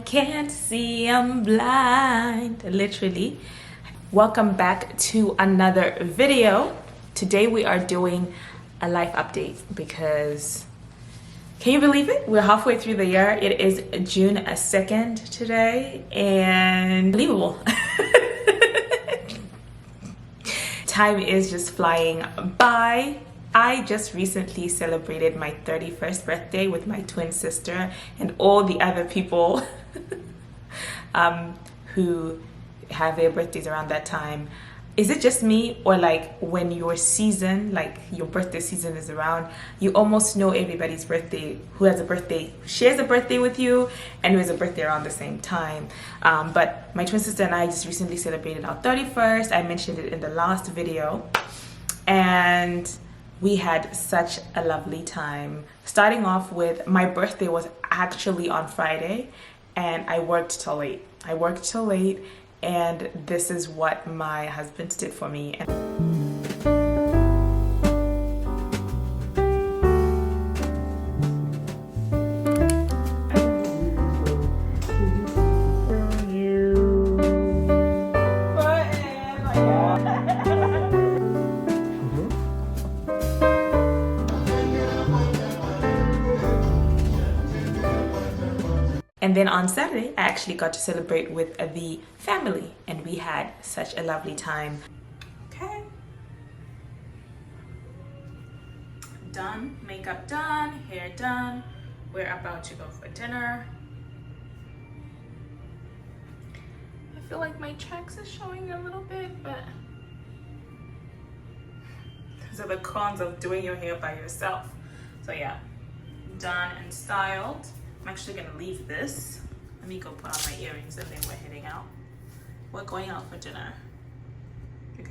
can't see, I'm blind, literally. Welcome back to another video. Today we are doing a life update because, can you believe it? We're halfway through the year. It is June 2nd today, and unbelievable. Time is just flying by. I just recently celebrated my 31st birthday with my twin sister and all the other people who have their birthdays around that time. Is it just me, or like when your season, like your birthday season is around, you almost know everybody's birthday, who has a birthday, shares a birthday with you, and who has a birthday around the same time. But my twin sister and I just recently celebrated our 31st. I mentioned it in the last video, and we had such a lovely time. Starting off with, my birthday was actually on Friday, and I worked till late. And this is what my husband did for me. And then on Saturday, I actually got to celebrate with the family, and we had such a lovely time. Okay. Done, makeup done, hair done. We're about to go for dinner. I feel like my cheeks is showing a little bit, but those are the cons of doing your hair by yourself. So yeah, done and styled. I'm actually gonna leave this. Let me go put on my earrings and then we're heading out. We're going out for dinner. Okay.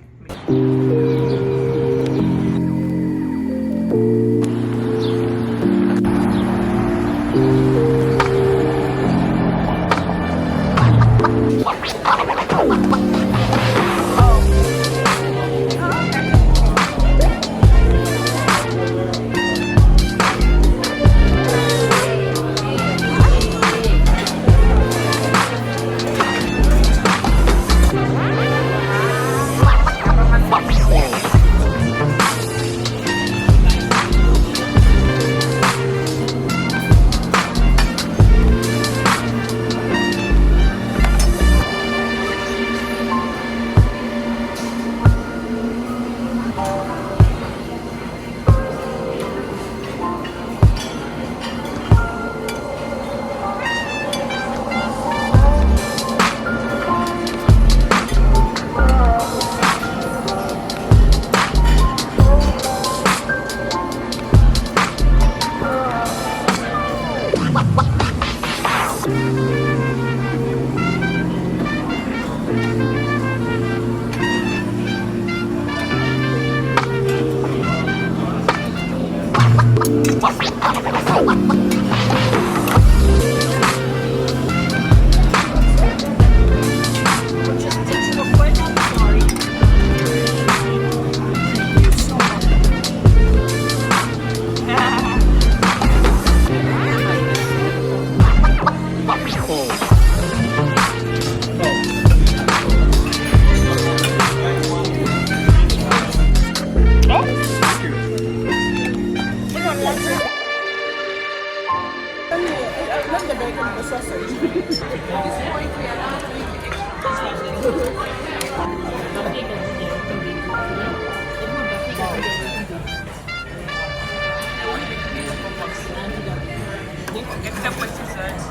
Except with desserts.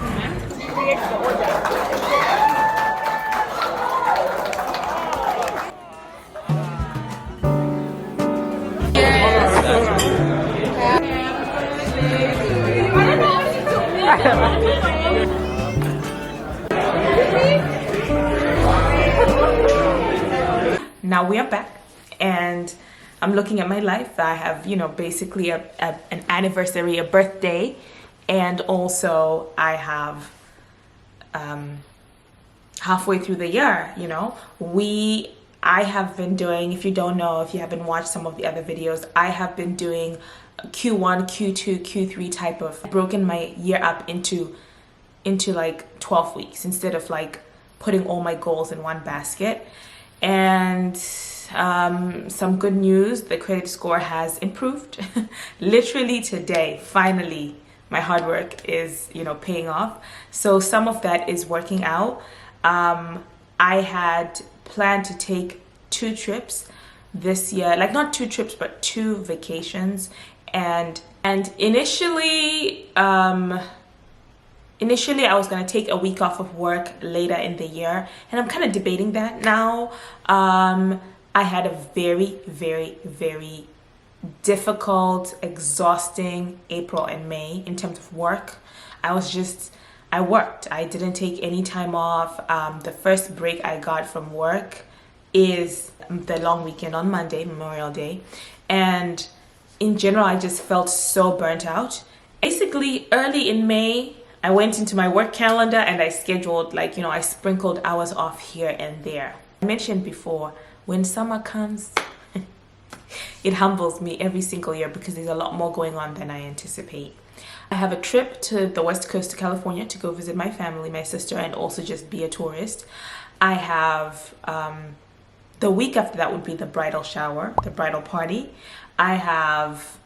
Create the order. Now we are back, and I'm looking at my life. I have, basically an anniversary, a birthday, and also I have halfway through the year. I have been doing, if you don't know, if you haven't watched some of the other videos, I have been doing Q1, Q2, Q3 type of, broken my year up into into like 12 weeks instead of like putting all my goals in one basket. And some good news, the credit score has improved. Literally today, finally, my hard work is, paying off. So some of that is working out. I had planned to take 2 trips this year, like not 2 trips, but 2 vacations. And initially, I was going to take a week off of work later in the year, and I'm kind of debating that now. I had a very, very, very difficult, exhausting April and May in terms of work. I worked. I didn't take any time off. The first break I got from work is the long weekend on Monday, Memorial Day. And in general, I just felt so burnt out. Basically, early in May, I went into my work calendar and I scheduled, I sprinkled hours off here and there. I mentioned before, when summer comes, it humbles me every single year because there's a lot more going on than I anticipate. I have a trip to the West Coast of California to go visit my family, my sister, and also just be a tourist. I have, the week after that would be the bridal shower, the bridal party. I have,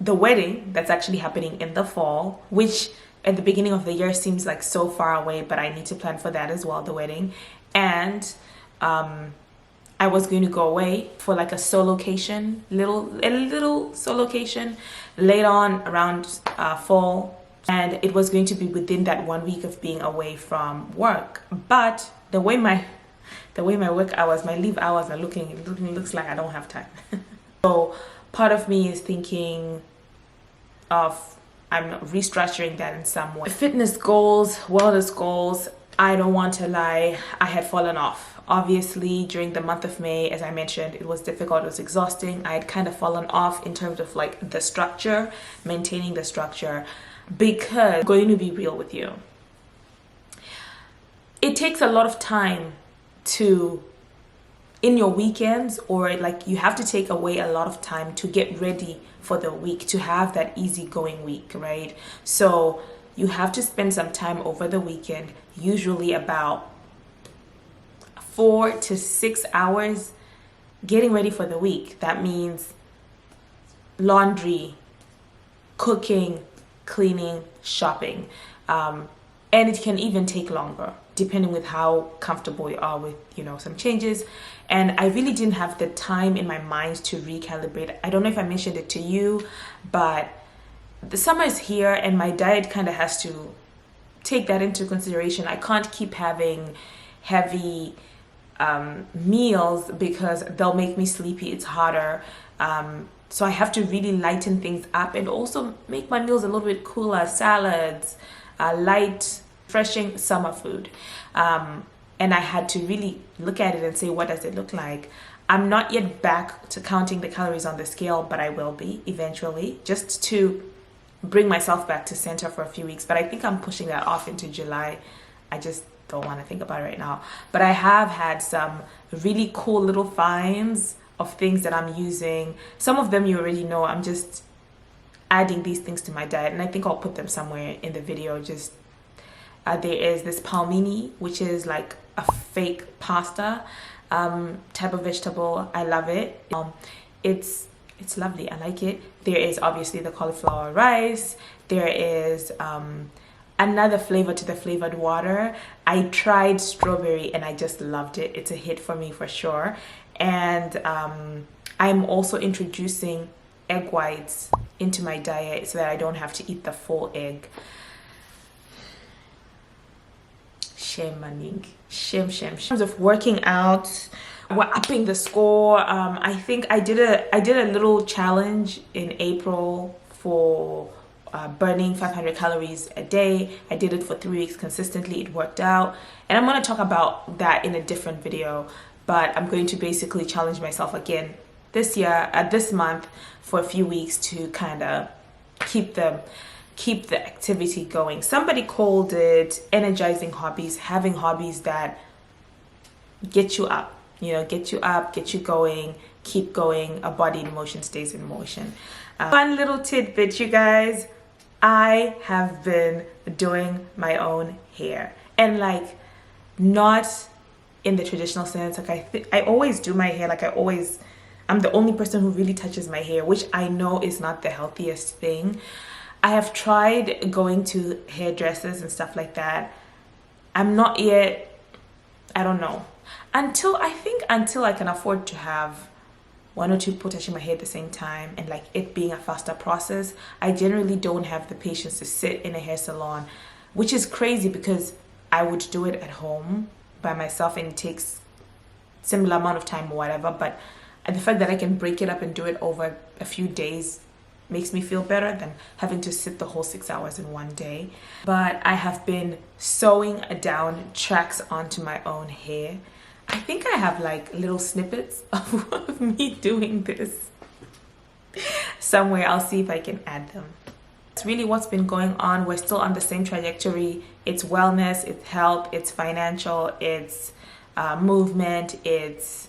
the wedding that's actually happening in the fall, which at the beginning of the year seems like so far away, but I need to plan for that as well, the wedding. And I was going to go away for like a solocation, a little solocation later on around fall, and it was going to be within that 1 week of being away from work. But the way my work hours, my leave hours are looking, it looks like I don't have time. So part of me is thinking of I'm restructuring that in some way. Fitness goals, wellness goals, I don't want to lie, I had fallen off. Obviously, during the month of May, as I mentioned, it was difficult, it was exhausting. I had kind of fallen off in terms of like the structure, maintaining the structure, because I'm going to be real with you. It takes a lot of time to, in your weekends, or like you have to take away a lot of time to get ready for the week, to have that easygoing week, right? So you have to spend some time over the weekend, usually about 4 to 6 hours getting ready for the week. That means laundry, cooking, cleaning, shopping. And it can even take longer, depending with how comfortable you are with, some changes. And I really didn't have the time in my mind to recalibrate. I don't know if I mentioned it to you, but the summer is here and my diet kind of has to take that into consideration. I can't keep having heavy meals because they'll make me sleepy. It's harder. So I have to really lighten things up and also make my meals a little bit cooler, salads, light, refreshing summer food. And I had to really look at it and say, what does it look like? I'm not yet back to counting the calories on the scale, but I will be eventually, just to bring myself back to center for a few weeks. But I think I'm pushing that off into July. I just don't want to think about it right now. But I have had some really cool little finds of things that I'm using. Some of them you already know. I'm just adding these things to my diet, and I think I'll put them somewhere in the video. Just there is this palmini, which is like a fake pasta type of vegetable. I love it. It's lovely. I like it. There is obviously the cauliflower rice. There is another flavor to the flavored water. I tried strawberry and I just loved it. It's a hit for me for sure. And I'm also introducing egg whites into my diet so that I don't have to eat the full egg. Shame, Maning. Shame. In terms of working out, we're upping the score. I think I did a little challenge in April for burning 500 calories a day. I did it for 3 weeks consistently. It worked out, and I'm going to talk about that in a different video. But I'm going to basically challenge myself again this year, this month, for a few weeks to kind of keep the activity going. Somebody called it energizing hobbies, having hobbies that get you up, get you going, keep going. A body in motion stays in motion. Fun little tidbit, you guys. I have been doing my own hair, and like not in the traditional sense. Like I always do my hair, like I'm the only person who really touches my hair, which I know is not the healthiest thing. I have tried going to hairdressers and stuff like that. I'm not yet, I don't know, until I can afford to have one or two people touching my hair at the same time, and like it being a faster process. I generally don't have the patience to sit in a hair salon, which is crazy because I would do it at home by myself and it takes similar amount of time or whatever. But the fact that I can break it up and do it over a few days makes me feel better than having to sit the whole 6 hours in one day. But I have been sewing down tracks onto my own hair. I think I have like little snippets of me doing this somewhere. I'll see if I can add them. It's really what's been going on. We're still on the same trajectory. It's wellness, it's health, it's financial, it's movement, it's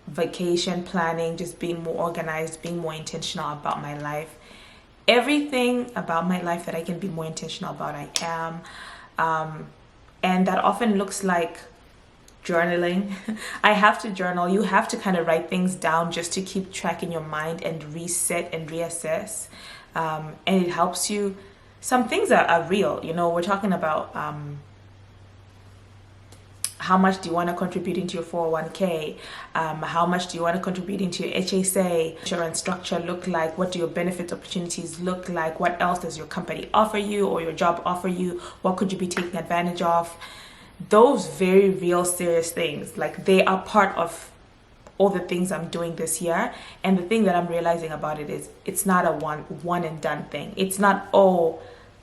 vacation planning, just being more organized, being more intentional about my life. Everything about my life that I can be more intentional about, I am. And that often looks like journaling. I have to journal. You have to kind of write things down just to keep track in your mind and reset and reassess. And it helps you. Some things are real. You know, we're talking about how much do you want to contribute into your 401k? How much do you want to contribute into your HSA? Insurance structure look like? What do your benefits opportunities look like? What else does your company offer you or your job offer you? What could you be taking advantage of? Those very real, serious things, like they are part of all the things I'm doing this year. And the thing that I'm realizing about it is it's not a one and done thing. It's not, oh,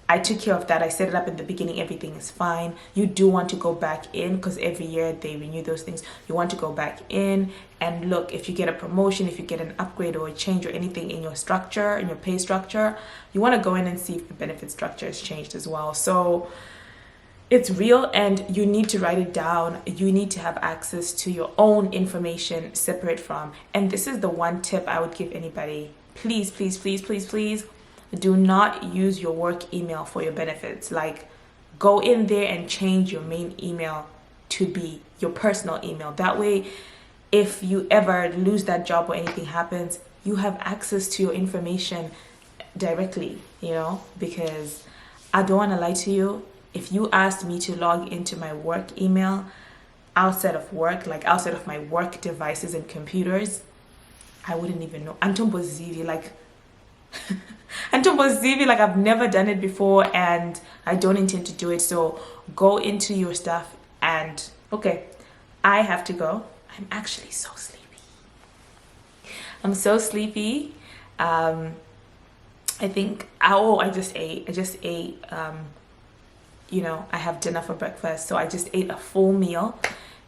I took care of that, I set it up in the beginning, everything is fine. You do want to go back in because every year they renew those things. You want to go back in and look, if you get a promotion, if you get an upgrade or a change or anything in your structure, in your pay structure, you want to go in and see if the benefit structure has changed as well. So it's real, and you need to write it down. You need to have access to your own information separate from. And this is the one tip I would give anybody. Please, please, please, please, please do not use your work email for your benefits. Like, go in there and change your main email to be your personal email. That way, if you ever lose that job or anything happens, you have access to your information directly, you know, because I don't want to lie to you. If you asked me to log into my work email outside of work, like outside of my work devices and computers, I wouldn't even know. Antombo Zivi, like I've never done it before and I don't intend to do it. So go into your stuff and okay, I have to go. I'm actually so sleepy. I'm so sleepy. I think, I just ate. You know, I have dinner for breakfast, so I just ate a full meal,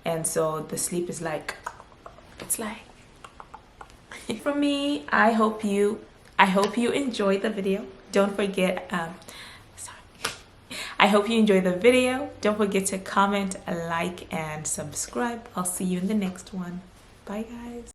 and so the sleep is like, it's like for me. I hope you enjoyed the video. Don't forget, I hope you enjoyed the video. Don't forget to comment, like, and subscribe. I'll see you in the next one. Bye guys.